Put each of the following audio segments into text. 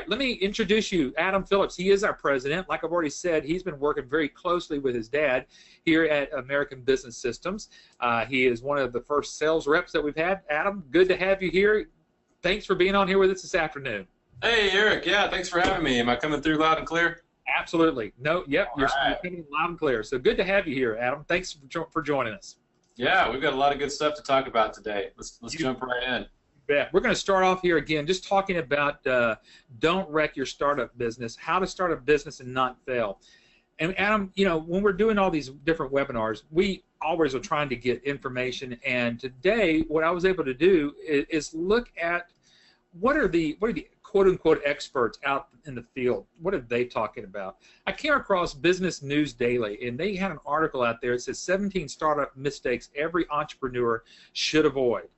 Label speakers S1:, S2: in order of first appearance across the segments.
S1: right, let me introduce you, Adam Phillips. He is our president. Like I've already said, he's been working very closely with his dad here at American Business Systems. He is one of the first sales reps that we've had. Adam, good to have you here. Thanks for being on here with us this afternoon.
S2: Hey, Eric. Yeah, thanks for having me. Am I coming through loud and clear?
S1: Absolutely. No, yep, you're coming loud and clear. So good to have you here, Adam. Thanks for joining us.
S2: Yeah, we've got a lot of good stuff to talk about today. Let's jump right in.
S1: Yeah, we're going to start off here again just talking about don't wreck your startup business, how to start a business and not fail. And Adam, you know, when we're doing all these different webinars, we always are trying to get information. And today, what I was able to do is look at what are the quote-unquote experts out in the field. What are they talking about? I came across Business News Daily, and they had an article out there that says 17 startup mistakes every entrepreneur should avoid.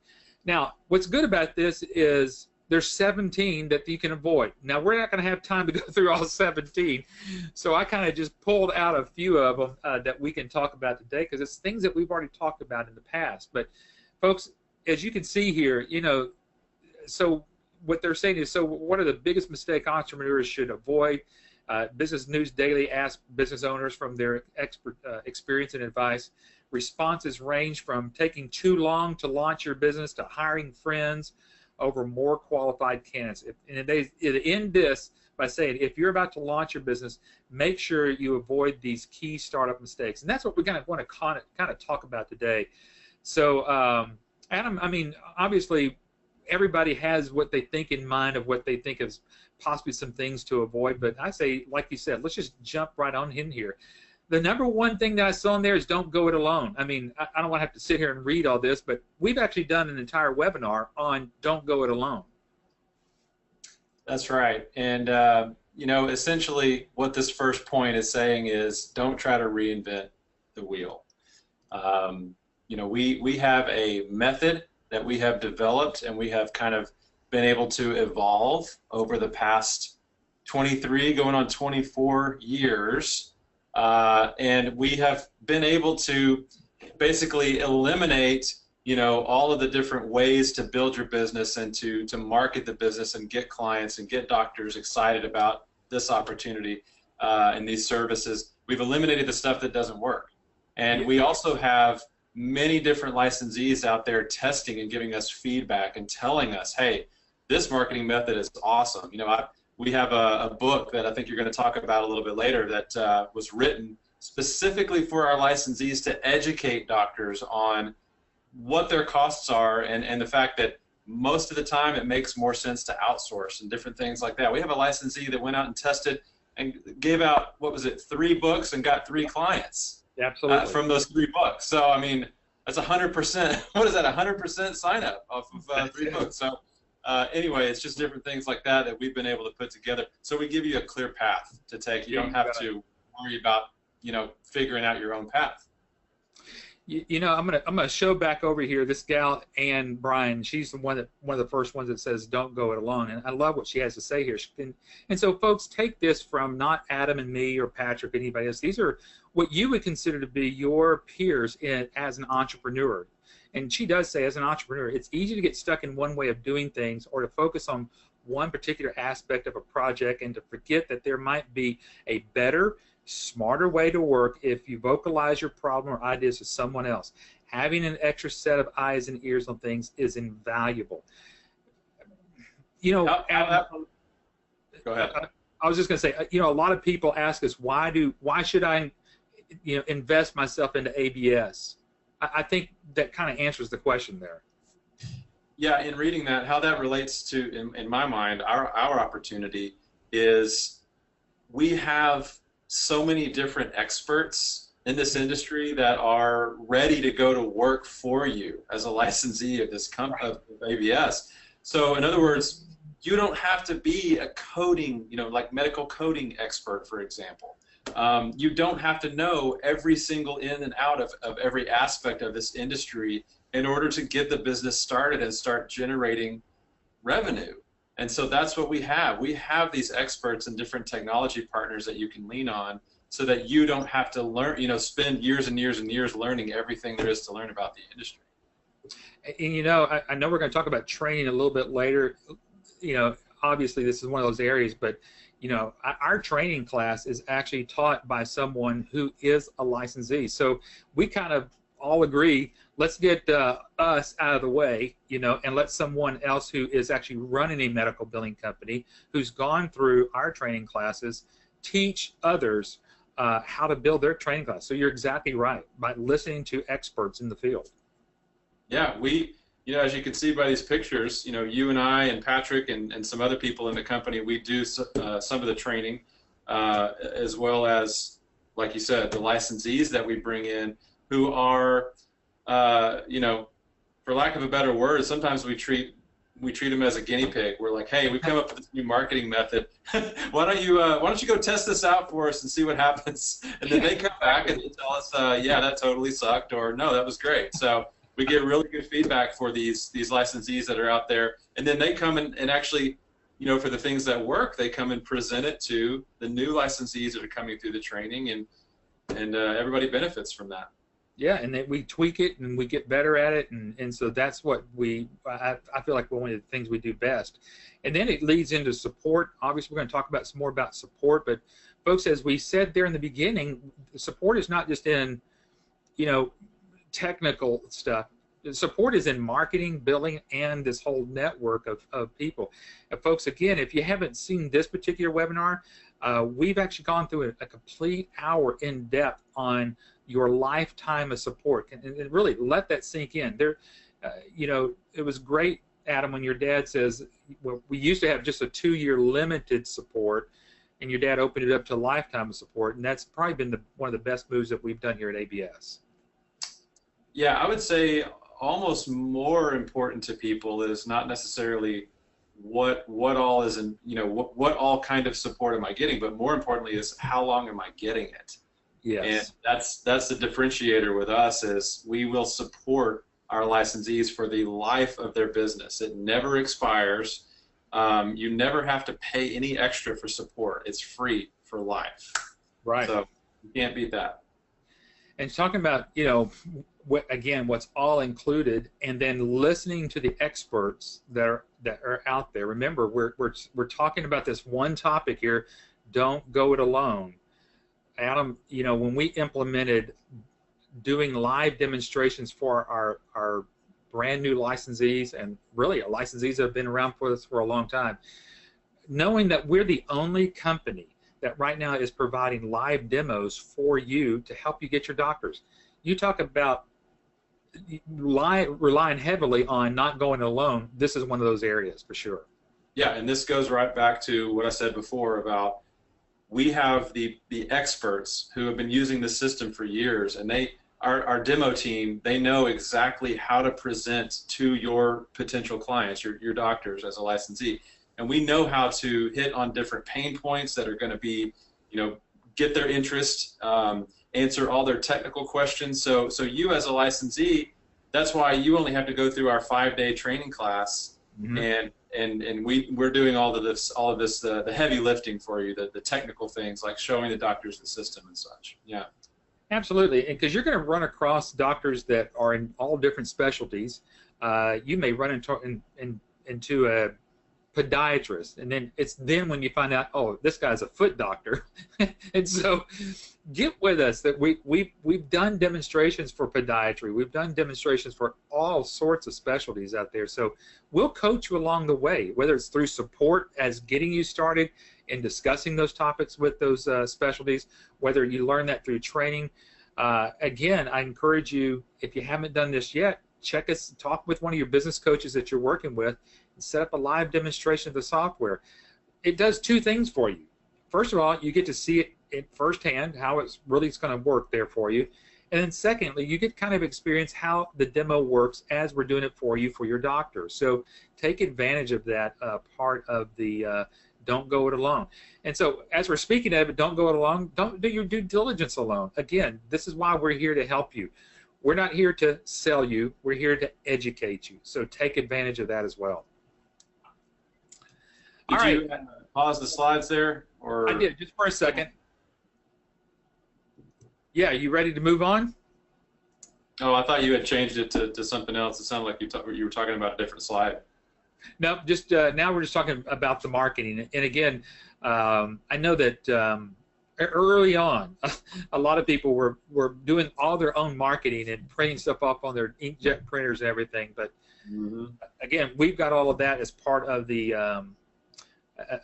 S1: Now, what's good about this is there's 17 that you can avoid. Now, we're not going to have time to go through all 17, so I kind of just pulled out a few of them that we can talk about today because it's things that we've already talked about in the past. But, folks, as you can see here, you know, so what they're saying is, so what are the biggest mistakes entrepreneurs should avoid? Business News Daily asked business owners from their experience and advice. Responses range from taking too long to launch your business to hiring friends over more qualified candidates. And they end this by saying, if you're about to launch your business, make sure you avoid these key startup mistakes. And that's what we're going to want to kind of talk about today. So, Adam, I mean, obviously, everybody has what they think in mind of what they think is possibly some things to avoid. But I say, like you said, let's just jump right on in here. The number one thing that I saw in there is don't go it alone. I mean, I don't want to have to sit here and read all this, but we've actually done an entire webinar on don't go it alone.
S2: That's right. And, you know, essentially what this first point is saying is don't try to reinvent the wheel. You know, we have a method that we have developed and we have kind of been able to evolve over the past 23 going on 24 years. And we have been able to basically eliminate, you know, all of the different ways to build your business and to market the business and get clients and get doctors excited about this opportunity and these services. We've eliminated the stuff that doesn't work. And we also have many different licensees out there testing and giving us feedback and telling us, hey, this marketing method is awesome. You know, we have a book that I think you're going to talk about a little bit later that was written specifically for our licensees to educate doctors on what their costs are and the fact that most of the time it makes more sense to outsource and different things like that. We have a licensee that went out and tested and gave out, what was it, 3 books and got 3 clients.
S1: Absolutely.
S2: From those 3 books. So, I mean, that's 100%. What is that, 100% sign up off of 3 books? So, anyway, it's just different things like that we've been able to put together. So we give you a clear path to take. You don't have to worry about, you know, figuring out your own path.
S1: You know, I'm gonna show back over here this gal Ann Bryan. She's the one of the first ones that says don't go it alone, and I love what she has to say here. And so, folks, take this from not Adam and me or Patrick, anybody else. These are what you would consider to be your peers as an entrepreneur. And she does say, as an entrepreneur, it's easy to get stuck in one way of doing things or to focus on one particular aspect of a project and to forget that there might be a better, smarter way to work if you vocalize your problem or ideas to someone else. Having an extra set of eyes and ears on things is invaluable. You know,
S2: go ahead.
S1: I was just going to say, you know, a lot of people ask us, why should I, you know, invest myself into ABS? I think that kind of answers the question there.
S2: Yeah, in reading that, how that relates to, in my mind, our opportunity is we have so many different experts in this industry that are ready to go to work for you as a licensee of this company, of ABS. So, in other words, you don't have to be a coding, you know, like medical coding expert, for example. You don't have to know every single in and out of every aspect of this industry in order to get the business started and start generating revenue. And so that's what we have. We have these experts and different technology partners that you can lean on so that you don't have to learn, you know, spend years and years and years learning everything there is to learn about the industry.
S1: And, you know, I know we're going to talk about training a little bit later. You know, obviously this is one of those areas, but our training class is actually taught by someone who is a licensee. So we kind of all agree, let's get us out of the way, and let someone else who is actually running a medical billing company, who's gone through our training classes, teach others how to build their training class. So you're exactly right, by listening to experts in the field.
S2: Yeah, as you can see by these pictures, you and I and Patrick and some other people in the company, we do some of the training, as well as, like you said, the licensees that we bring in who are, for lack of a better word, sometimes we treat them as a guinea pig. We're like, hey, we've come up with this new marketing method. why don't you go test this out for us and see what happens? And then they come back and they tell us, yeah, that totally sucked, or no, that was great. So we get really good feedback for these licensees that are out there, and then they come and actually, for the things that work, they come and present it to the new licensees that are coming through the training, and everybody benefits from that.
S1: Yeah, and then we tweak it and we get better at it, and so that's what I feel like one of the things we do best. And then it leads into support. Obviously, we're going to talk about some more about support, but folks, as we said there in the beginning, support is not just in, technical stuff. Support is in marketing, billing, and this whole network of people. Folks, again, if you haven't seen this particular webinar, we've actually gone through a complete hour in depth on your lifetime of support, and really let that sink in. It was great, Adam, when your dad says, well, we used to have just a 2-year limited support, and your dad opened it up to a lifetime of support, and that's probably been one of the best moves that we've done here at ABS.
S2: Yeah, I would say almost more important to people is not necessarily what all is in, what all kind of support am I getting, but more importantly is how long am I getting it?
S1: Yes.
S2: And that's the differentiator with us, is we will support our licensees for the life of their business. It never expires. You never have to pay any extra for support. It's free for life.
S1: Right.
S2: So you can't beat that.
S1: And talking about, what's all included, and then listening to the experts that are out there. Remember, we're talking about this one topic here. Don't go it alone. Adam, when we implemented doing live demonstrations for our brand new licensees, and really licensees that have been around for us for a long time, knowing that we're the only company that right now is providing live demos for you to help you get your doctors. You talk about relying heavily on not going alone. This is one of those areas for sure.
S2: Yeah, and this goes right back to what I said before about we have the experts who have been using the system for years, and our demo team, they know exactly how to present to your potential clients, your doctors as a licensee. And we know how to hit on different pain points that are going to be, get their interest, answer all their technical questions. So you as a licensee, that's why you only have to go through our 5-day training class, and we're doing all of this, the heavy lifting for you, the technical things like showing the doctors the system and such. Yeah.
S1: Absolutely, because you're going to run across doctors that are in all different specialties. You may run into a podiatrist, and then it's when you find out, oh, this guy's a foot doctor. And so get with us that we've done demonstrations for podiatry, we've done demonstrations for all sorts of specialties out there, so we'll coach you along the way, whether it's through support as getting you started in discussing those topics with those specialties, whether you learn that through training. Again, I encourage you, if you haven't done this yet, talk with one of your business coaches that you're working with, set up a live demonstration of the software. It does 2 things for you. First of all, you get to see it firsthand, how it's really going to work there for you. And then secondly, you get kind of experience how the demo works as we're doing it for you for your doctor. So take advantage of that part of the don't go it alone. And so as we're speaking of it, don't go it alone, don't do your due diligence alone. Again, this is why we're here to help you. We're not here to sell you, we're here to educate you. So take advantage of that as well.
S2: Did you pause the slides there? Or?
S1: I did, just for a second. Yeah, you ready to move on?
S2: Oh, I thought you had changed it to something else. It sounded like you were talking about a different slide.
S1: No, just now we're just talking about the marketing. And again, I know that early on, a lot of people were doing all their own marketing and printing stuff off on their inkjet printers and everything. But again, we've got all of that as part of the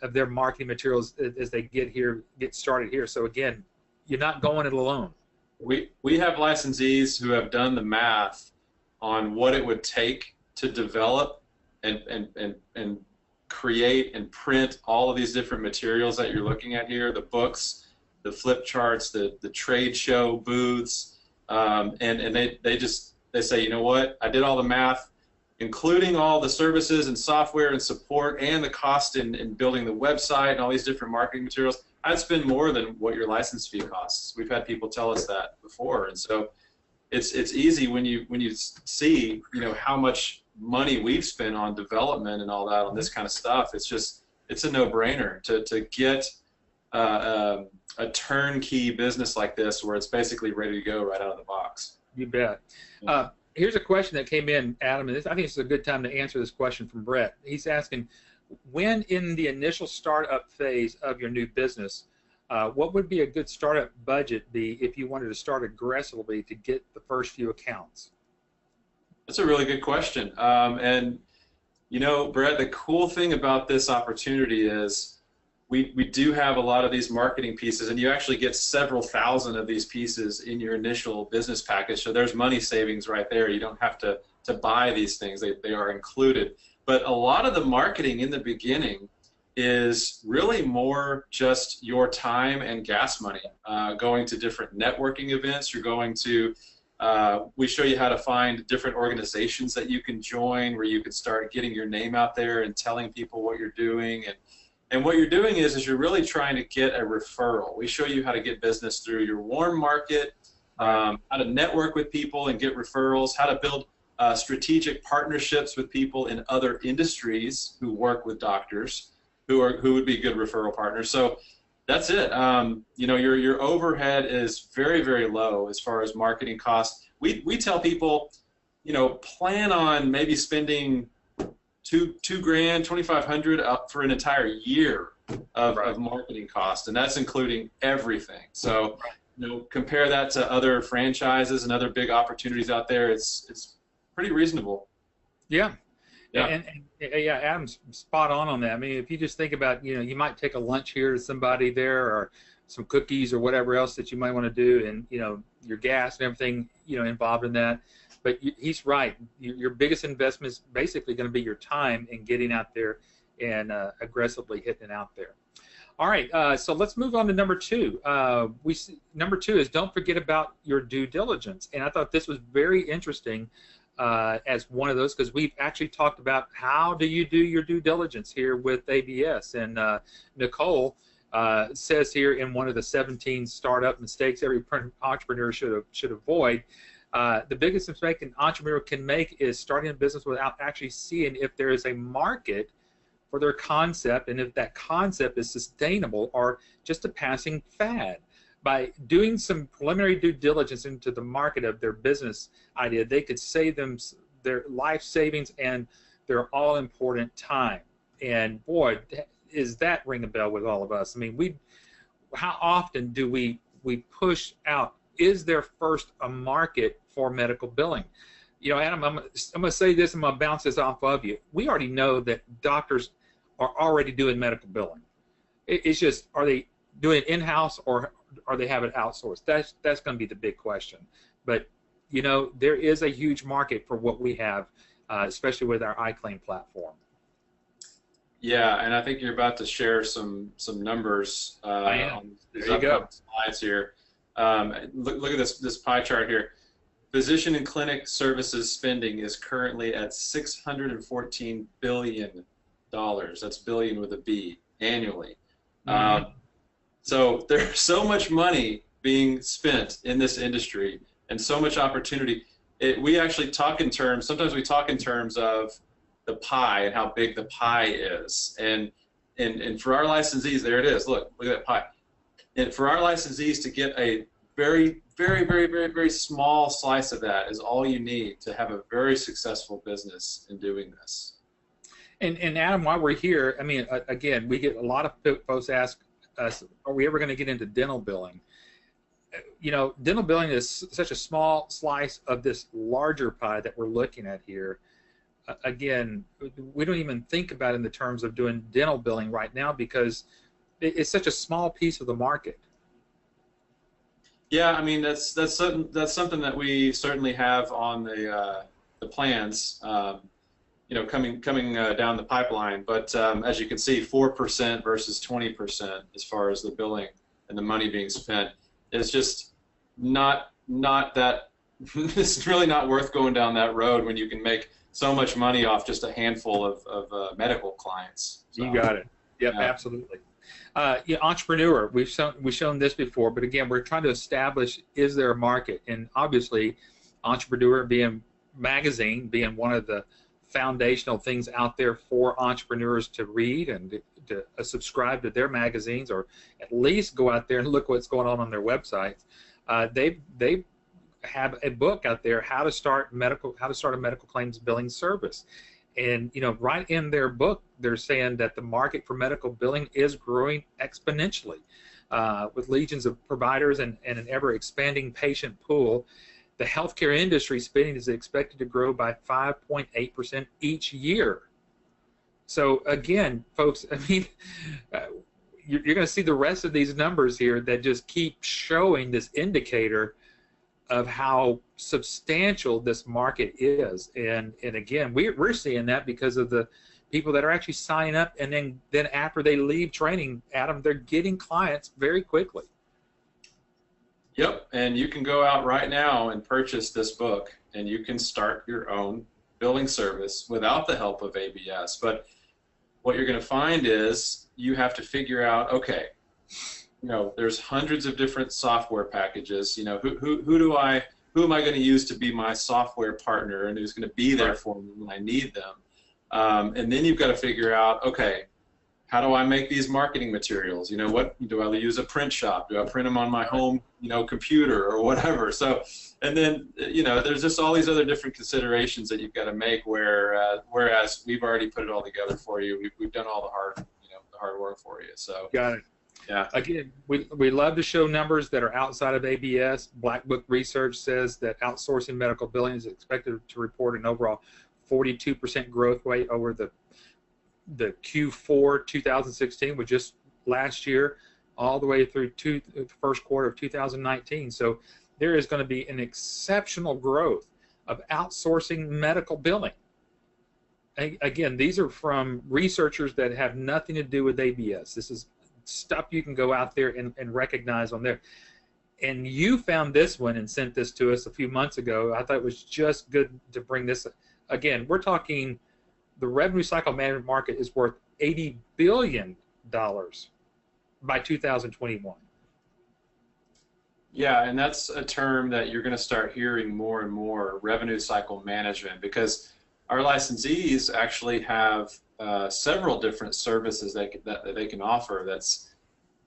S1: of their marketing materials as they get started here. So again, you're not going it alone.
S2: We have licensees who have done the math on what it would take to develop and create and print all of these different materials that you're looking at here, the books, the flip charts, the trade show booths, and they say, you know what, I did all the math, including all the services and software and support and the cost in building the website and all these different marketing materials. I'd spend more than what your license fee costs. We've had people tell us that before, and so it's easy when you see, you know, how much money we've spent on development and all that on this kind of stuff. It's a no-brainer to get a turnkey business like this where it's basically ready to go right out of the box.
S1: You bet. Here's a question that came in, Adam, and I think it's a good time to answer this question from Brett. He's asking, when in the initial startup phase of your new business, what would be a good startup budget be if you wanted to start aggressively to get the first few accounts?
S2: That's a really good question. And, you know, Brett, the cool thing about this opportunity is we do have a lot of these marketing pieces, and you actually get several thousand of these pieces in your initial business package. So there's money savings right there. You don't have to buy these things. They are included. But a lot of the marketing in the beginning is really more just your time and gas money, going to different networking events. You're going to, we show you how to find different organizations that you can join where you can start getting your name out there and telling people what you're doing. And what you're doing is you're really trying to get a referral. We show you how to get business through your warm market, how to network with people and get referrals, how to build strategic partnerships with people in other industries who work with doctors who would be good referral partners. So that's it. You know, your overhead is very, very low as far as marketing costs. We tell people, you know, plan on maybe spending $2,000, $2,500 up for an entire year of marketing costs, and that's including everything. So, you know, compare that to other franchises and other big opportunities out there. It's pretty reasonable.
S1: Yeah. And yeah, Adam's spot on that. I mean, if you just think about, you know, you might take a lunch here to somebody there, or some cookies or whatever else that you might want to do, and, you know, your gas and everything, you know, involved in that. But he's right. Your biggest investment is basically going to be your time in getting out there and aggressively hitting it out there. All right, so let's move on to number two. Number two is don't forget about your due diligence. And I thought this was very interesting as one of those, because we've actually talked about how do you do your due diligence here with ABS. And Nicole says here in one of the 17 startup mistakes every entrepreneur should avoid, the biggest mistake an entrepreneur can make is starting a business without actually seeing if there is a market for their concept and if that concept is sustainable or just a passing fad. By doing some preliminary due diligence into the market of their business idea, they could save them their life savings and their all-important time. And boy, is that ring a bell with all of us. I mean, how often do we push out, is there first a market for medical billing? You know, Adam, I'm going to say this, and I'm going to bounce this off of you. We already know that doctors are already doing medical billing. It's just, are they doing it in-house or are they have it outsourced? That's going to be the big question. But, you know, there is a huge market for what we have, especially with our iClaim platform.
S2: Yeah, and I think you're about to share some numbers on these upcoming slides here. Look at this pie chart here. Physician and clinic services spending is currently at $614 billion. That's billion with a B annually. So there's so much money being spent in this industry and so much opportunity. We actually talk in terms, sometimes we talk in terms of the pie and how big the pie is. And for our licensees, there it is. Look at that pie. And for our licensees to get a very, very, very, very, very small slice of that is all you need to have a very successful business in doing this.
S1: And Adam, while we're here, I mean, again, we get a lot of folks ask us, are we ever going to get into dental billing? You know, dental billing is such a small slice of this larger pie that we're looking at here. Again, we don't even think about it in the terms of doing dental billing right now because it's such a small piece of the market.
S2: Yeah, I mean that's something that we certainly have on the plans. You know, coming down the pipeline. But as you can see, 4% versus 20% as far as the billing and the money being spent is just not that. It's really not worth going down that road when you can make so much money off just a handful of medical clients. So,
S1: you got it. Yep,
S2: yeah.
S1: absolutely. Yeah, entrepreneur. We've shown this before, but again, we're trying to establish: is there a market? And obviously, entrepreneur being magazine being one of the foundational things out there for entrepreneurs to read and to subscribe to their magazines, or at least go out there and look what's going on their websites. They have a book out there, how to start a medical claims billing service. And you know, right in their book, they're saying that the market for medical billing is growing exponentially, with legions of providers and an ever expanding patient pool. The healthcare industry spending is expected to grow by 5.8% each year. So again, folks, I mean, you're going to see the rest of these numbers here that just keep showing this indicator of how substantial this market is. And again, we're seeing that because of the people that are actually signing up, and then after they leave training, Adam, they're getting clients very quickly.
S2: Yep, and you can go out right now and purchase this book, and you can start your own billing service without the help of ABS. But what you're going to find is you have to figure out, okay, you know, there's hundreds of different software packages. You know, who am I going to use to be my software partner, and who's going to be there for me when I need them? And then you've got to figure out, okay, how do I make these marketing materials? You know, what do I use? A print shop? Do I print them on my home, you know, computer or whatever? So, and then, you know, there's just all these other different considerations that you've got to make. Whereas we've already put it all together for you. We've done all the hard work for you. So.
S1: Got it.
S2: Yeah.
S1: Again, we love to show numbers that are outside of ABS. Black Book research says that outsourcing medical billing is expected to report an overall 42% growth rate over the Q4 2016, which just last year, all the way through the first quarter of 2019. So there is going to be an exceptional growth of outsourcing medical billing. Again, these are from researchers that have nothing to do with ABS. This is stuff you can go out there and recognize on there. And you found this one and sent this to us a few months ago. I thought it was just good to bring this. Again, we're talking the revenue cycle management market is worth $80 billion by 2021.
S2: Yeah, and that's a term that you're going to start hearing more and more, revenue cycle management, because our licensees actually have several different services that they can offer that's,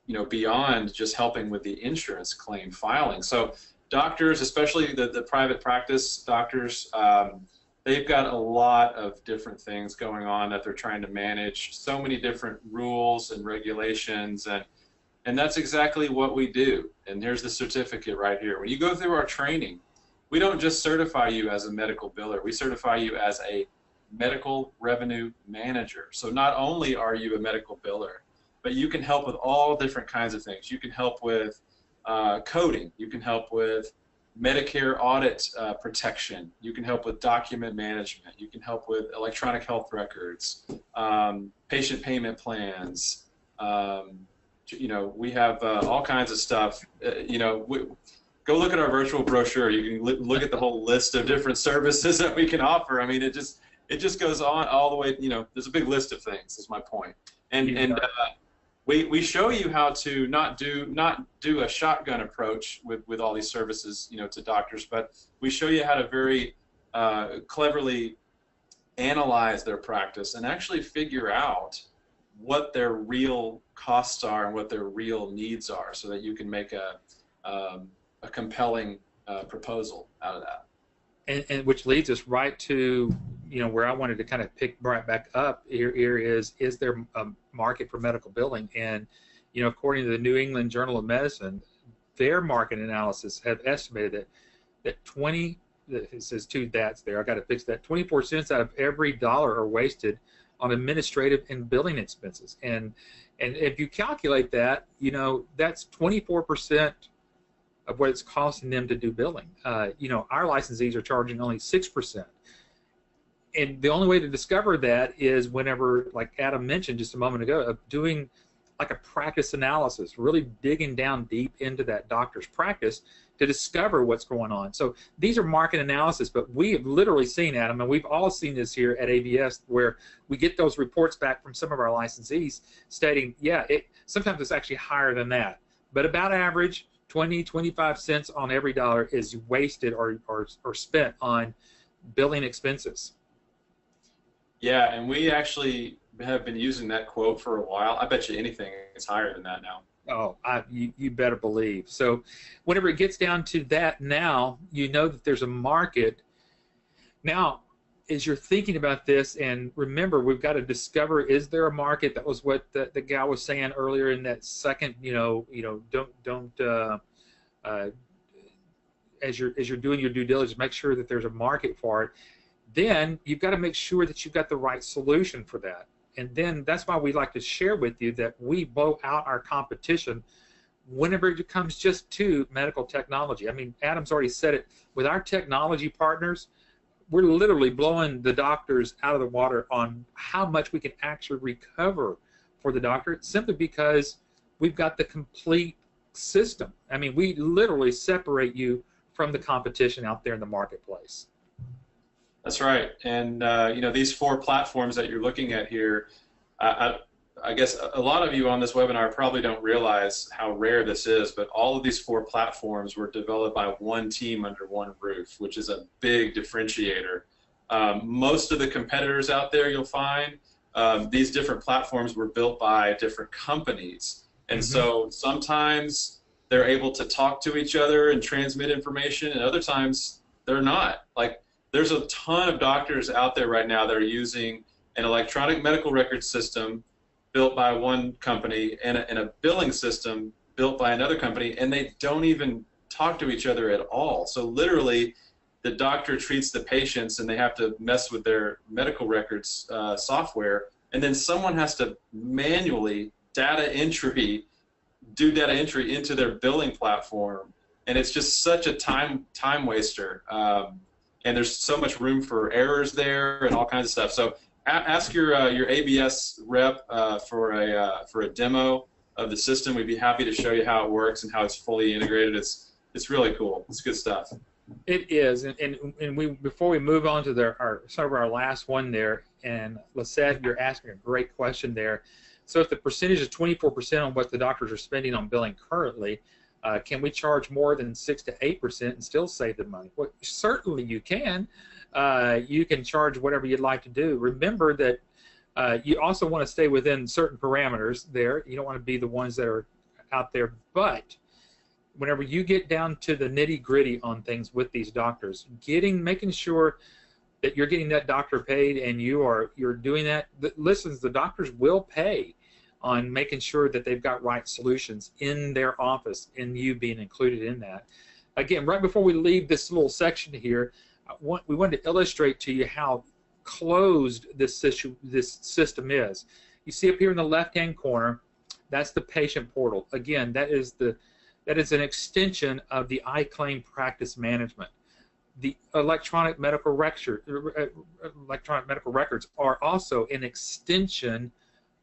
S2: you know, beyond just helping with the insurance claim filing. So doctors, especially the private practice doctors, they've got a lot of different things going on that they're trying to manage, so many different rules and regulations, and that's exactly what we do. And here's the certificate right here. When you go through our training, we don't just certify you as a medical biller, we certify you as a medical revenue manager. So not only are you a medical biller, but you can help with all different kinds of things. You can help with coding, you can help with Medicare audit protection, you can help with document management, you can help with electronic health records, patient payment plans. You know, we have all kinds of stuff. You know, go look at our virtual brochure. You can look at the whole list of different services that we can offer. I mean, it just goes on all the way. You know, there's a big list of things. Is my point. And we show you how to not do a shotgun approach with all these services, you know, to doctors, but we show you how to very cleverly analyze their practice and actually figure out what their real costs are and what their real needs are, so that you can make a compelling proposal out of that.
S1: And which leads us right to where I wanted to kind of pick right back up here is there a market for medical billing? And, according to the New England Journal of Medicine, their market analysis have estimated that it says two that's there, I got to fix that, 24 cents out of every dollar are wasted on administrative and billing expenses. And if you calculate that, that's 24% of what it's costing them to do billing. Our licensees are charging only 6%. And the only way to discover that is whenever, like Adam mentioned just a moment ago, of doing like a practice analysis, really digging down deep into that doctor's practice to discover what's going on. So these are market analysis, but we have literally seen, Adam, and we've all seen this here at ABS, where we get those reports back from some of our licensees stating, yeah, sometimes it's actually higher than that, but about average, 20, 25 cents on every dollar is wasted or spent on billing expenses.
S2: Yeah, and we actually have been using that quote for a while. I bet you anything it's higher than that now.
S1: Oh, you better believe. So whenever it gets down to that now, that there's a market. Now, as you're thinking about this, and remember, we've got to discover, is there a market? That was what the gal was saying earlier in that second, don't as you're doing your due diligence, make sure that there's a market for it. Then you've got to make sure that you've got the right solution for that. And then that's why we like to share with you that we blow out our competition whenever it comes just to medical technology. I mean, Adam's already said it. With our technology partners, we're literally blowing the doctors out of the water on how much we can actually recover for the doctor, simply because we've got the complete system. I mean, we literally separate you from the competition out there in the marketplace.
S2: That's right. And, these 4 platforms that you're looking at here, I guess a lot of you on this webinar probably don't realize how rare this is, but all of these 4 platforms were developed by one team under one roof, which is a big differentiator. Most of the competitors out there, you'll find, these different platforms were built by different companies. And so sometimes they're able to talk to each other and transmit information, and other times they're not. Like, there's a ton of doctors out there right now that are using an electronic medical record system built by one company and a billing system built by another company, and they don't even talk to each other at all. So literally, the doctor treats the patients and they have to mess with their medical records software, and then someone has to manually do data entry into their billing platform, and it's just such a time waster. And there's so much room for errors there and all kinds of stuff. So ask your ABS rep for a demo of the system. We'd be happy to show you how it works and how it's fully integrated. It's really cool. It's good stuff.
S1: It is, and we, before we move on to sort of our last one there, and Lisette, you're asking a great question there. So if the percentage is 24% on what the doctors are spending on billing currently, can we charge more than 6 to 8% and still save the money? Well, certainly you can. You can charge whatever you'd like to do. Remember that you also want to stay within certain parameters there. You don't want to be the ones that are out there. But whenever you get down to the nitty-gritty on things with these doctors, making sure that you're getting that doctor paid and you're doing that. Listen, the doctors will pay on making sure that they've got right solutions in their office, and you being included in that. Again, right before we leave this little section here, we wanted to illustrate to you how closed this system is. You see up here in the left-hand corner, that's the patient portal. Again, that is an extension of the iClaim practice management. The electronic medical records are also an extension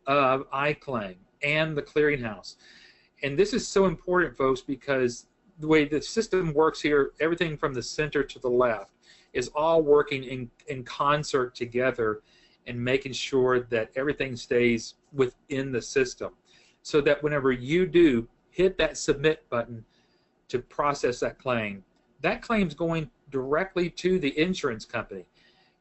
S1: of iClaim and the clearinghouse. And this is so important, folks, because the way the system works here, everything from the center to the left is all working in concert together and making sure that everything stays within the system, so that whenever you do hit that submit button to process that claim's going directly to the insurance company.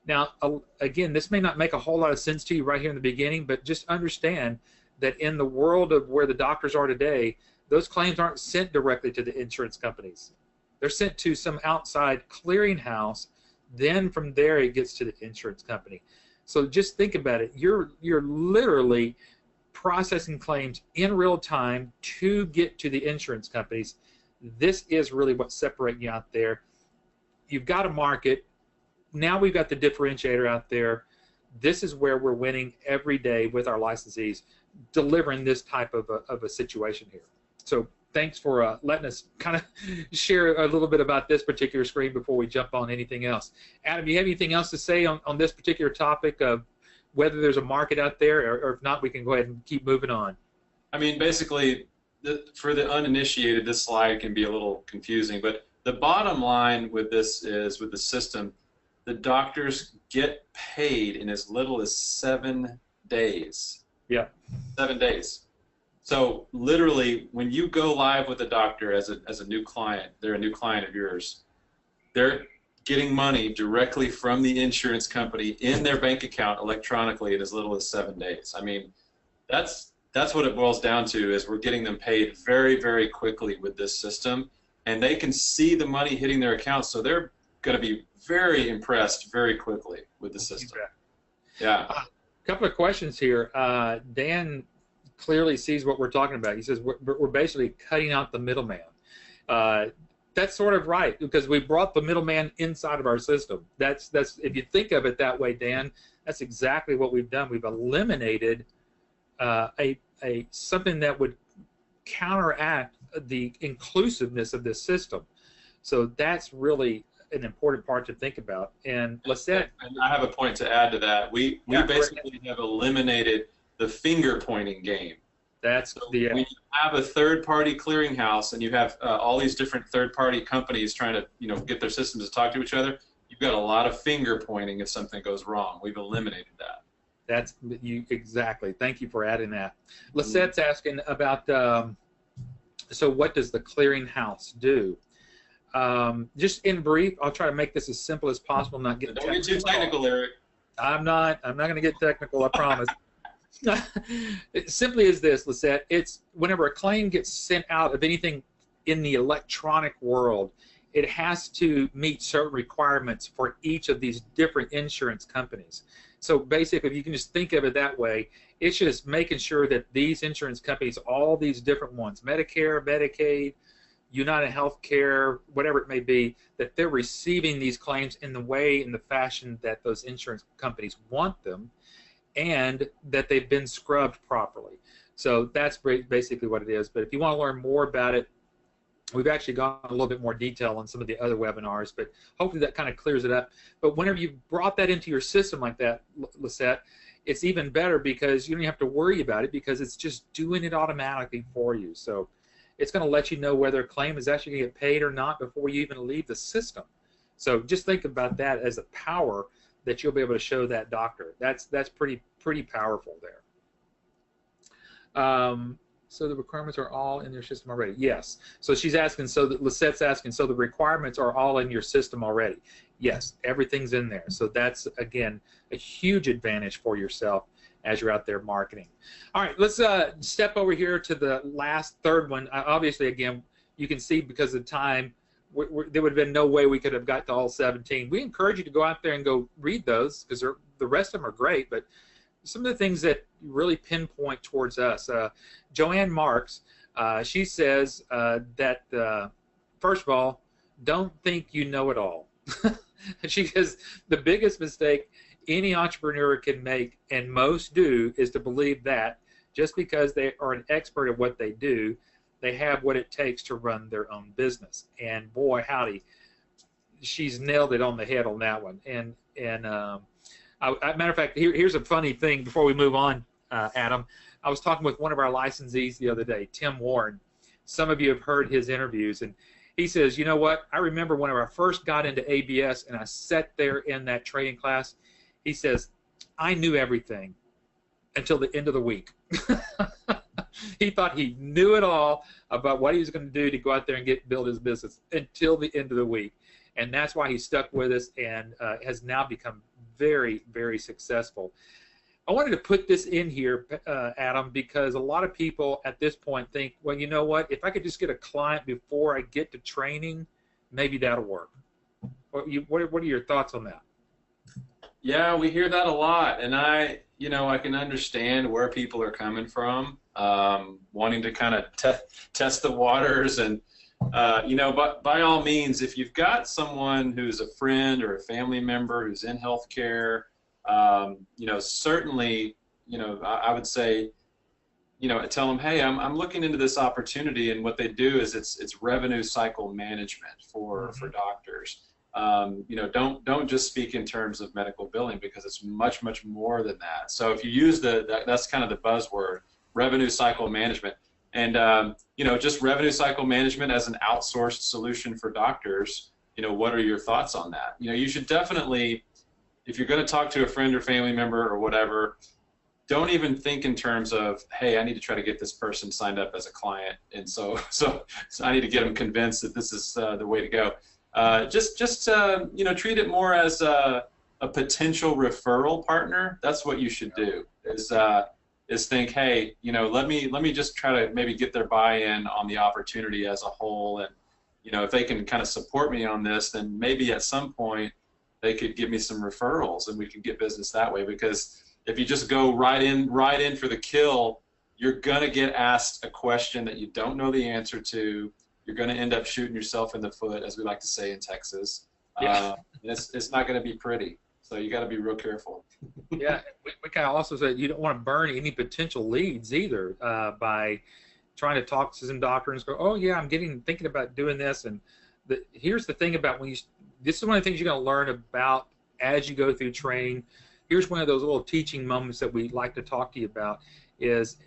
S1: Now, again, this may not make a whole lot of sense to you right here in the beginning, but just understand that in the world of where the doctors are today, those claims aren't sent directly to the insurance companies. They're sent to some outside clearinghouse Then from there it gets to the insurance company. So just think about it. You're literally processing claims in real time to get to the insurance companies. This is really what's separating you out there. You've got a market. Now we've got the differentiator out there. This is where we're winning every day with our licensees, delivering this type of a situation here. So thanks for letting us kind of share a little bit about this particular screen before we jump on anything else. Adam, do you have anything else to say on this particular topic of whether there's a market out there, or if not, we can go ahead and keep moving on?
S2: I mean, basically, for the uninitiated, this slide can be a little confusing, but the bottom line with this is, with the system, the doctors get paid in as little as 7 days.
S1: Yeah.
S2: 7 days. So literally, when you go live with a doctor as a new client, they're a new client of yours, they're getting money directly from the insurance company in their bank account electronically in as little as 7 days. I mean, that's what it boils down to, is we're getting them paid very, very quickly with this system, and they can see the money hitting their accounts, so they're going to be very impressed very quickly with the system. Yeah.
S1: A couple of questions here. Dan clearly sees what we're talking about. He says we're basically cutting out the middleman. That's sort of right, because we brought the middleman inside of our system. That's if you think of it that way, Dan, that's exactly what we've done. We've eliminated something that would counteract the inclusiveness of this system. So that's really an important part to think about. And Lisette,
S2: and I have a point to add to that. We basically have eliminated the finger pointing game.
S1: That's
S2: so when you have a third-party clearinghouse and you have all these different third-party companies trying to get their systems to talk to each other, you've got a lot of finger pointing if something goes wrong. We've eliminated that.
S1: That's you exactly. Thank you for adding that. Lisette's asking about so what does the clearinghouse do? Just in brief, I'll try to make this as simple as possible. Not get
S2: Don't get too technical, Eric.
S1: I'm not going to get technical. I promise. It simply is this, Lisette. It's whenever a claim gets sent out of anything in the electronic world, it has to meet certain requirements for each of these different insurance companies. So basically, if you can just think of it that way, it's just making sure that these insurance companies, all these different ones, Medicare, Medicaid, United Healthcare, whatever it may be, that they're receiving these claims in the way, in the fashion that those insurance companies want them, and that they've been scrubbed properly. So that's basically what it is. But if you want to learn more about it, we've actually gone a little bit more detail on some of the other webinars, but hopefully that kind of clears it up. But whenever you've brought that into your system like that, Lisette, it's even better because you don't have to worry about it, because it's just doing it automatically for you. So it's going to let you know whether a claim is actually going to get paid or not before you even leave the system. So just think about that as a power that you'll be able to show that doctor. That's pretty powerful there. So the requirements are all in your system already. Yes. So she's asking. So Lisette's asking. So the requirements are all in your system already. Yes, everything's in there. So that's again a huge advantage for yourself as you're out there marketing. All right, let's step over here to the last third one. Obviously, again, you can see because of time, there would have been no way we could have got to all 17. We encourage you to go out there and go read those, because the rest of them are great, but some of the things that really pinpoint towards us. Joanne Marks, she says that, first of all, don't think you know it all. She says the biggest mistake any entrepreneur can make, and most do, is to believe that just because they are an expert at what they do, they have what it takes to run their own business. And boy, howdy, she's nailed it on the head on that one. And matter of fact, here's a funny thing before we move on, Adam. I was talking with one of our licensees the other day, Tim Warren. Some of you have heard his interviews, and he says, you know what, I remember when I first got into ABS and I sat there in that training class, he says, I knew everything until the end of the week. He thought he knew it all about what he was going to do to go out there and build his business until the end of the week. And that's why he stuck with us and has now become very, very successful. I wanted to put this in here, Adam, because a lot of people at this point think, well, you know what, if I could just get a client before I get to training, maybe that'll work. What are your thoughts on that?
S2: Yeah, we hear that a lot, and I can understand where people are coming from, wanting to kind of test the waters, and but by all means, if you've got someone who's a friend or a family member who's in healthcare, certainly, I would say, tell them, hey, I'm looking into this opportunity, and what they do is it's revenue cycle management for doctors. Don't just speak in terms of medical billing, because it's much, much more than that. So if you use that's kind of the buzzword, revenue cycle management, and just revenue cycle management as an outsourced solution for doctors. What are your thoughts on that? You should definitely, if you're going to talk to a friend or family member or whatever, don't even think in terms of, hey, I need to try to get this person signed up as a client, and so I need to get them convinced that this is the way to go. Just treat it more as a potential referral partner. That's what you should do. Is think, hey, let me just try to maybe get their buy-in on the opportunity as a whole, and if they can kind of support me on this, then maybe at some point they could give me some referrals, and we can get business that way. Because if you just go right in for the kill, you're gonna get asked a question that you don't know the answer to. You're going to end up shooting yourself in the foot, as we like to say in Texas. Yeah. It's not going to be pretty, so you got to be real careful.
S1: Yeah, we kind of also said you don't want to burn any potential leads either by trying to talk to some doctor and go, oh yeah, I'm thinking about doing this. And here's the thing about this is one of the things you're going to learn about as you go through training. Here's one of those little teaching moments that we like to talk to you about is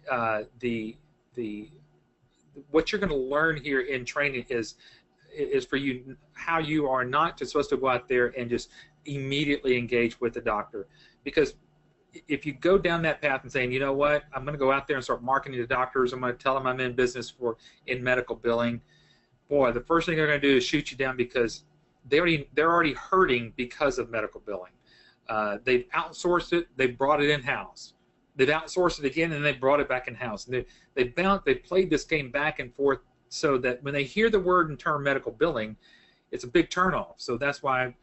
S1: what you're going to learn here in training is for you how you are not just supposed to go out there and just immediately engage with the doctor. Because if you go down that path and saying, you know what, I'm going to go out there and start marketing to doctors, I'm going to tell them I'm in business in medical billing, boy, the first thing they're going to do is shoot you down, because they're already hurting because of medical billing. They've outsourced it, they've brought it in-house. They've outsourced it again, and they brought it back in-house. And they've played this game back and forth, so that when they hear the word and term medical billing, it's a big turnoff. So that's why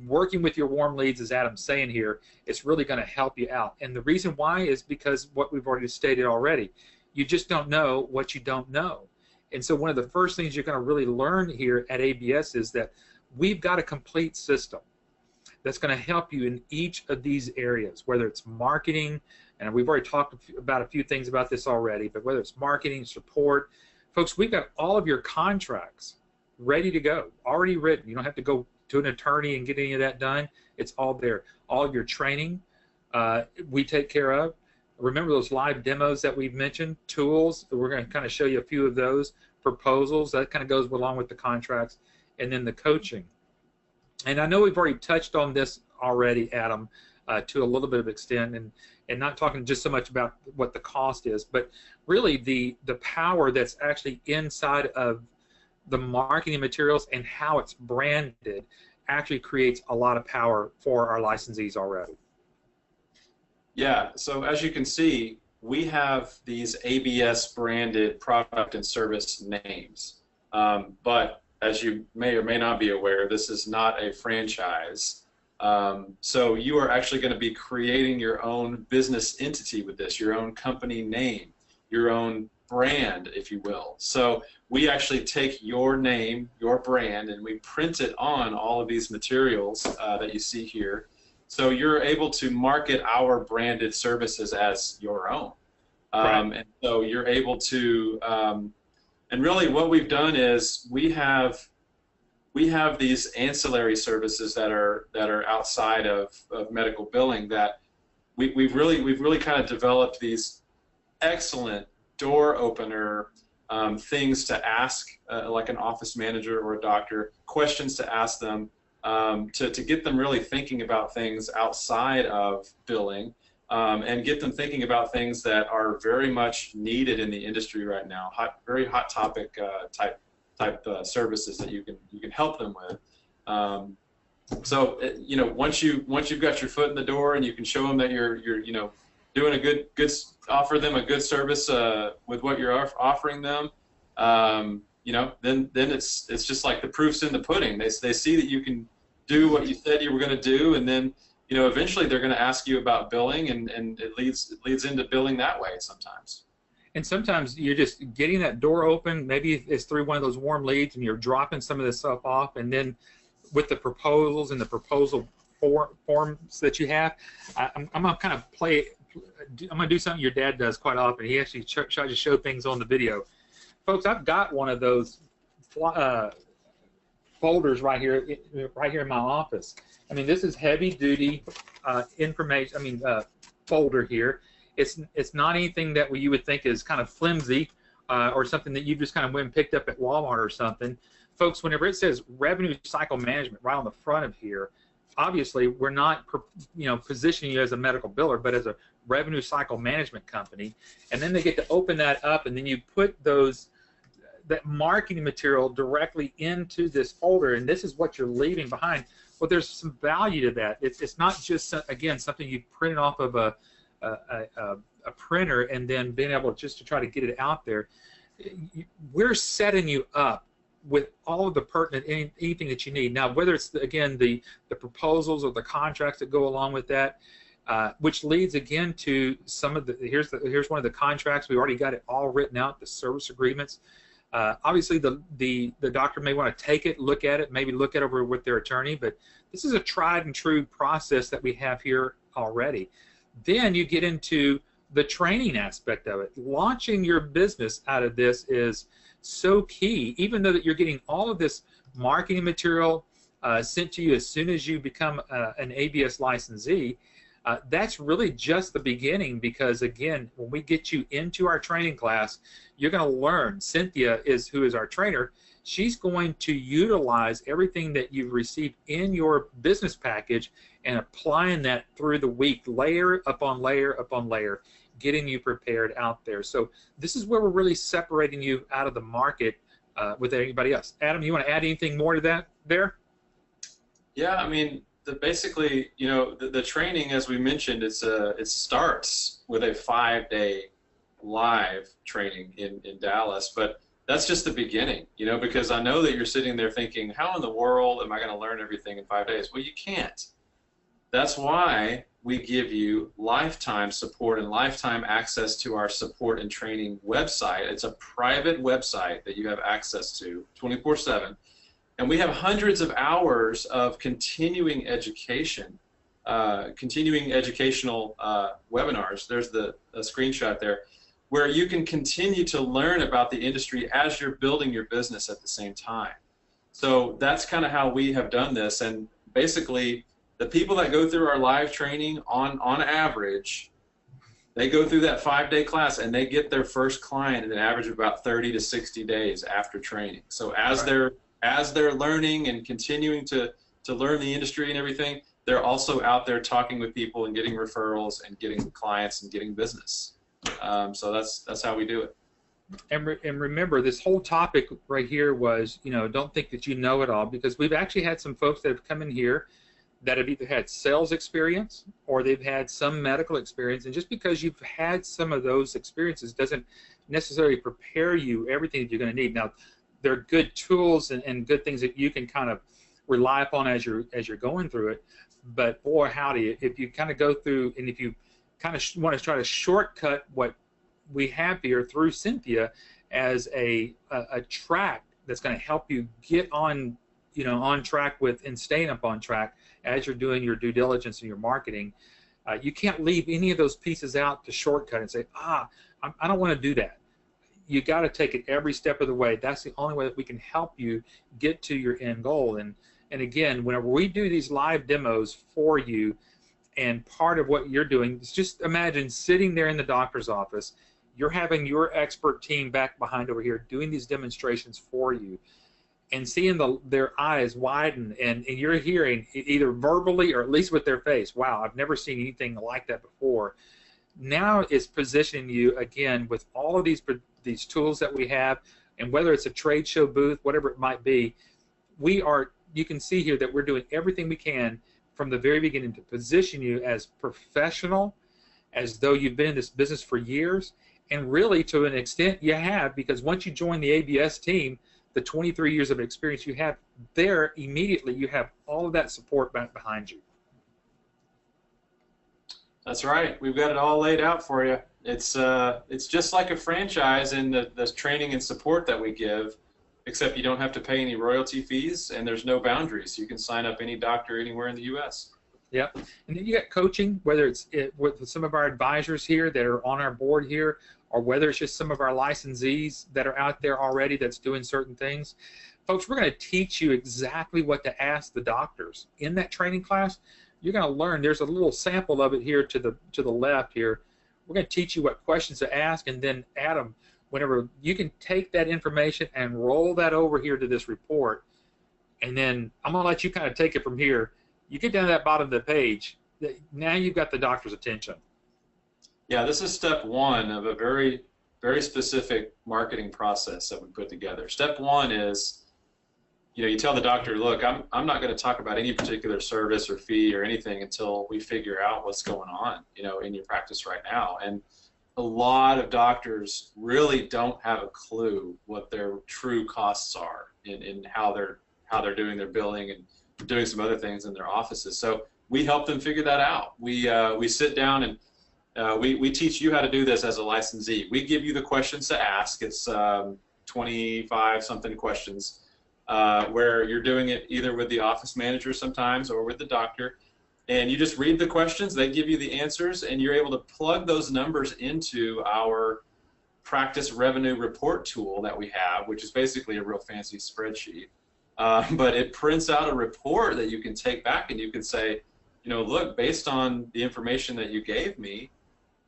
S1: working with your warm leads, as Adam's saying here, it's really going to help you out. And the reason why is because what we've already stated already. You just don't know what you don't know. And so one of the first things you're going to really learn here at ABS is that we've got a complete system that's going to help you in each of these areas, whether it's marketing, and we've already talked about a few things about this already, but whether it's marketing, support, folks, we've got all of your contracts ready to go, already written. You don't have to go to an attorney and get any of that done. It's all there. All of your training, we take care of. Remember those live demos that we've mentioned, tools, we're going to kind of show you a few of those, proposals, that kind of goes along with the contracts, and then the coaching. And I know we've already touched on this already, Adam, to a little bit of extent, and not talking just so much about what the cost is, but really the power that's actually inside of the marketing materials and how it's branded actually creates a lot of power for our licensees already.
S2: Yeah, so as you can see, we have these ABS branded product and service names, but as you may or may not be aware, this is not a franchise. So you are actually going to be creating your own business entity with this, your own company name, your own brand, if you will. So we actually take your name, your brand, and we print it on all of these materials that you see here. So you're able to market our branded services as your own.
S1: Right.
S2: And so you're able to, and really what we've done is we have these ancillary services that are outside of medical billing that we've really kind of developed these excellent door opener things to ask, like an office manager or a doctor, questions to ask them to get them really thinking about things outside of billing, and get them thinking about things that are very much needed in the industry right now, very hot topic type services that you can help them with. So once you've got your foot in the door and you can show them that you're doing a good offer them a good service with what you're offering them, then it's just like the proof's in the pudding. They see that you do what you said you were going to do, and then eventually they're going to ask you about billing, and it leads into billing that way sometimes.
S1: And sometimes you're just getting that door open. Maybe it's through one of those warm leads, and you're dropping some of this stuff off. And then with the proposals and the proposal forms that you have, I'm gonna kind of I'm gonna do something your dad does quite often. He actually tries to show things on the video. Folks, I've got one of those folders right here in my office. I mean, this is heavy-duty information. I mean, folder here. It's not anything that you would think is kind of flimsy or something that you just kind of went and picked up at Walmart or something. Folks, whenever it says revenue cycle management right on the front of here, obviously we're not positioning you as a medical biller, but as a revenue cycle management company. And then they get to open that up, and then you put that marketing material directly into this folder, and this is what you're leaving behind. Well, there's some value to that. It's not just, again, something you printed off of a printer and then being able just to try to get it out there. We're setting you up with all of the pertinent anything that you need. Now, whether it's again the proposals or the contracts that go along with that, which leads again to some of the here's one of the contracts. We already got it all written out, the service agreements. Obviously, the doctor may want to take it, look at it, maybe look it over with their attorney, but this is a tried and true process that we have here already. Then you get into the training aspect of it. Launching your business out of this is so key, even though that you're getting all of this marketing material sent to you as soon as you become an ABS licensee. That's really just the beginning, because again, when we get you into our training class, you're going to learn. Cynthia who is our trainer. She's going to utilize everything that you've received in your business package and applying that through the week, layer upon layer upon layer, getting you prepared out there. So this is where we're really separating you out of the market with anybody else. Adam, you want to add anything more to that there?
S2: Yeah, I mean, basically, the training, as we mentioned, it starts with a 5-day live training in Dallas, but that's just the beginning, because I know that you're sitting there thinking, how in the world am I going to learn everything in 5 days? Well, you can't. That's why we give you lifetime support and lifetime access to our support and training website. It's a private website that you have access to 24/7. And we have hundreds of hours of continuing education, continuing educational webinars. There's a screenshot there, where you can continue to learn about the industry as you're building your business at the same time. So that's kind of how we have done this. And basically, the people that go through our live training, on average, they go through that 5-day class and they get their first client in an average of about 30 to 60 days after training. So as they're learning and continuing to learn the industry and everything, they're also out there talking with people and getting referrals and getting clients and getting business. So that's how we do it.
S1: And remember, this whole topic right here was, don't think that you know it all, because we've actually had some folks that have come in here that have either had sales experience or they've had some medical experience. And just because you've had some of those experiences doesn't necessarily prepare you everything that you're going to need. Now, they're good tools and good things that you can kind of rely upon as you're going through it. But boy, howdy, if you kind of go through and if you kind of want to try to shortcut what we have here through Cynthia as a track that's going to help you get on, on track with and staying up on track as you're doing your due diligence and your marketing. You can't leave any of those pieces out to shortcut and say, I don't want to do that. You got to take it every step of the way. That's the only way that we can help you get to your end goal. And again, whenever we do these live demos for you, and part of what you're doing is just imagine sitting there in the doctor's office, you're having your expert team back behind over here doing these demonstrations for you, and seeing their eyes widen, and you're hearing either verbally or at least with their face, wow, I've never seen anything like that before. Now it's positioning you again with all of these tools that we have, and whether it's a trade show booth, whatever it might be, you can see here that we're doing everything we can from the very beginning to position you as professional, as though you've been in this business for years, and really to an extent you have, because once you join the ABS team, the 23 years of experience you have there, immediately you have all of that support back behind you.
S2: That's right. We've got it all laid out for you. It's just like a franchise in the training and support that we give, except you don't have to pay any royalty fees and there's no boundaries. You can sign up any doctor anywhere in the U.S.
S1: Yeah, and then you got coaching, whether it's with some of our advisors here that are on our board here, or whether it's just some of our licensees that are out there already that's doing certain things. Folks, we're going to teach you exactly what to ask the doctors in that training class. You're going to learn. There's a little sample of it here to the left here. We're going to teach you what questions to ask, and then Adam, whenever you can take that information and roll that over here to this report, and then I'm going to let you kind of take it from here. You get down to that bottom of the page, now you've got the doctor's attention.
S2: Yeah, this is step one of a very, very specific marketing process that we put together. Step one is, you tell the doctor, look, I'm not going to talk about any particular service or fee or anything until we figure out what's going on, in your practice right now. And a lot of doctors really don't have a clue what their true costs are in how they're doing their billing and doing some other things in their offices. So we help them figure that out. We sit down and we teach you how to do this as a licensee. We give you the questions to ask. It's 25 something questions where you're doing it either with the office manager sometimes or with the doctor, and you just read the questions, they give you the answers, and you're able to plug those numbers into our practice revenue report tool that we have, which is basically a real fancy spreadsheet. But it prints out a report that you can take back and you can say, look, based on the information that you gave me,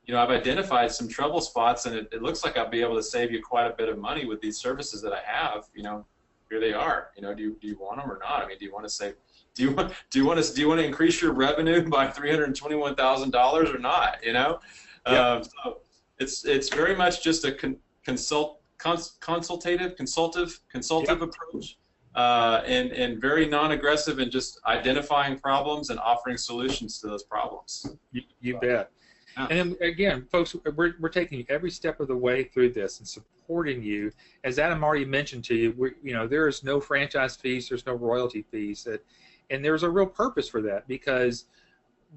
S2: I've identified some trouble spots, and it looks like I'll be able to save you quite a bit of money with these services that I have. Here they are. Do you want them or not? I mean, do you want to save? Do you want to increase your revenue by $321,000 or not?
S1: Yeah.
S2: So it's very much just a consultative
S1: Yep.
S2: approach. And very non-aggressive in just identifying problems and offering solutions to those problems.
S1: You bet. Yeah. And then again, folks, we're taking you every step of the way through this and supporting you. As Adam already mentioned to you, there is no franchise fees, there's no royalty fees, and there's a real purpose for that, because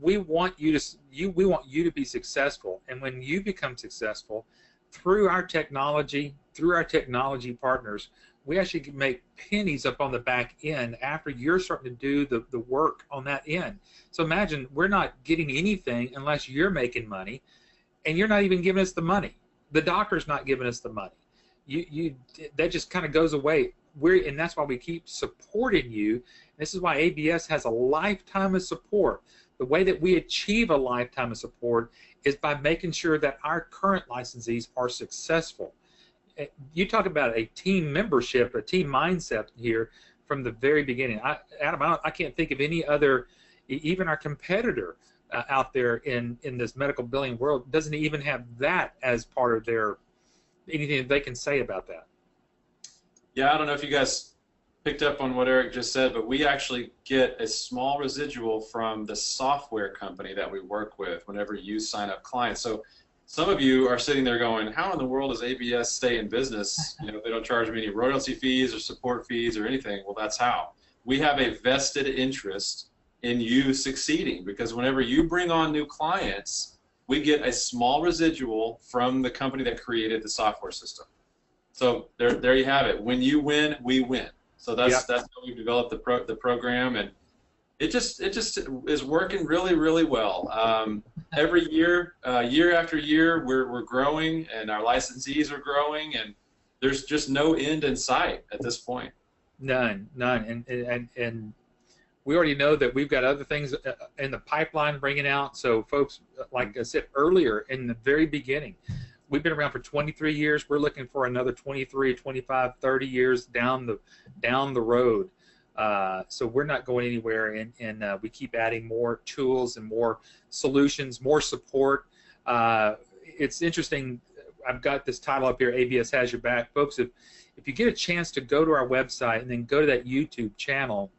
S1: we want you to be successful, and when you become successful through our technology partners, we actually can make pennies up on the back end after you're starting to do the work on that end. So imagine, we're not getting anything unless you're making money, and you're not even giving us the money. The doctor's not giving us the money. That just kind of goes away. And that's why we keep supporting you. This is why ABS has a lifetime of support. The way that we achieve a lifetime of support is by making sure that our current licensees are successful. You talk about a team membership, a team mindset here from the very beginning. Adam, I can't think of any other, even our competitor out there in this medical billing world doesn't even have that as part of their, anything that they can say about that.
S2: Yeah, I don't know if you guys picked up on what Eric just said, but we actually get a small residual from the software company that we work with whenever you sign up clients. So some of you are sitting there going, how in the world does ABS stay in business? They don't charge me any royalty fees or support fees or anything. Well, that's how. We have a vested interest in you succeeding, because whenever you bring on new clients, we get a small residual from the company that created the software system. So there you have it. When you win, we win. So that's how we've developed the program, and it just is working really, really well. Every year, year after year, we're growing, and our licensees are growing, and there's just no end in sight at this point.
S1: None. And we already know that we've got other things in the pipeline bringing out. So folks, like I said earlier in the very beginning, we've been around for 23 years. We're looking for another 23, 25, 30 years down the road. So we're not going anywhere, and we keep adding more tools and more solutions, more support. It's interesting. I've got this title up here, ABS Has Your Back. Folks, if you get a chance to go to our website and then go to that YouTube channel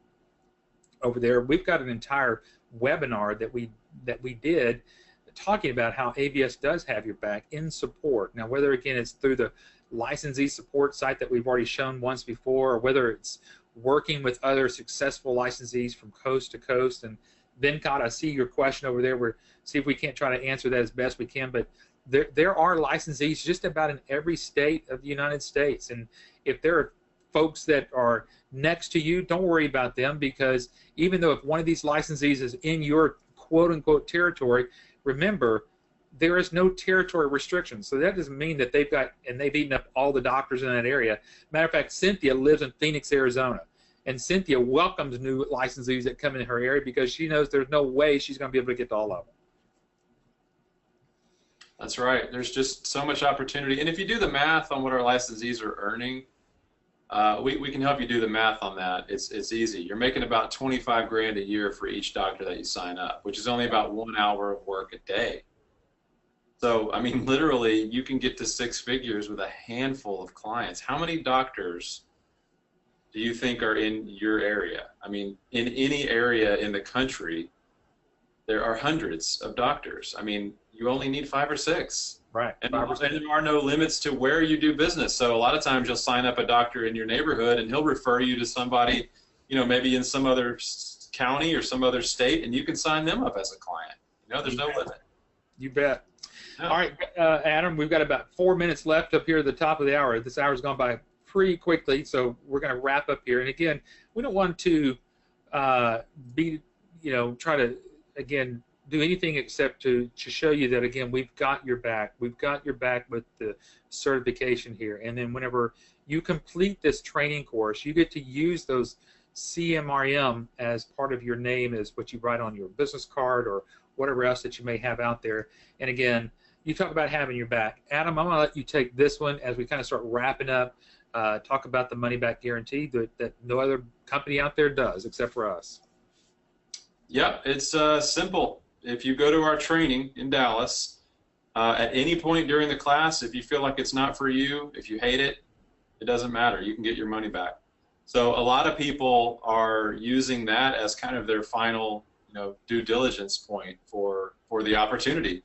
S1: over there, we've got an entire webinar that we did talking about how AVS does have your back in support. Now, whether again it's through the licensee support site that we've already shown once before, or whether it's working with other successful licensees from coast to coast. And Venkat, I see your question over there. We're see if we can't try to answer that as best we can. But there are licensees just about in every state of the United States. And if there are folks that are next to you, don't worry about them, because even though if one of these licensees is in your quote-unquote territory, remember, there is no territory restriction. So that doesn't mean that they've eaten up all the doctors in that area. Matter of fact, Cynthia lives in Phoenix, Arizona, and Cynthia welcomes new licensees that come in her area because she knows there's no way she's going to be able to get to all of them.
S2: That's right. There's just so much opportunity. And if you do the math on what our licensees are earning, we can help you do the math on that. It's easy. You're making about 25 grand a year for each doctor that you sign up, which is only about 1 hour of work a day. So, I mean, literally, you can get to 6 figures with a handful of clients. How many doctors do you think are in your area? I mean, in any area in the country, there are hundreds of doctors. I mean, you only need 5 or 6.
S1: Right.
S2: And there are no limits to where you do business. So a lot of times you'll sign up a doctor in your neighborhood and he'll refer you to somebody, you know, maybe in some other county or some other state, and you can sign them up as a client. You know, there's no limit.
S1: You bet.
S2: Yeah.
S1: All right, Adam, we've got about 4 minutes left up here at the top of the hour. This hour's gone by pretty quickly, so we're going to wrap up here. And again, we don't want to try to, again, do anything except to show you that, again, we've got your back. We've got your back with the certification here. And then whenever you complete this training course, you get to use those CMRM as part of your name, as what you write on your business card or whatever else that you may have out there. And again, you talk about having your back. Adam, I'm going to let you take this one as we kind of start wrapping up, talk about the money-back guarantee that no other company out there does except for us.
S2: Yeah, it's simple. If you go to our training in Dallas, at any point during the class, if you feel like it's not for you, if you hate it, it doesn't matter. You can get your money back. So a lot of people are using that as kind of their final, due diligence point for the opportunity,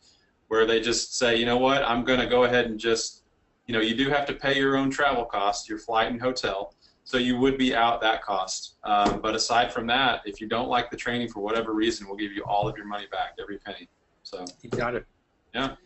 S2: where they just say, you know what, I'm going to go ahead and just, you do have to pay your own travel costs, your flight and hotel, so you would be out that cost. But aside from that, if you don't like the training for whatever reason, we'll give you all of your money back, every penny. So
S1: you got it.
S2: Yeah.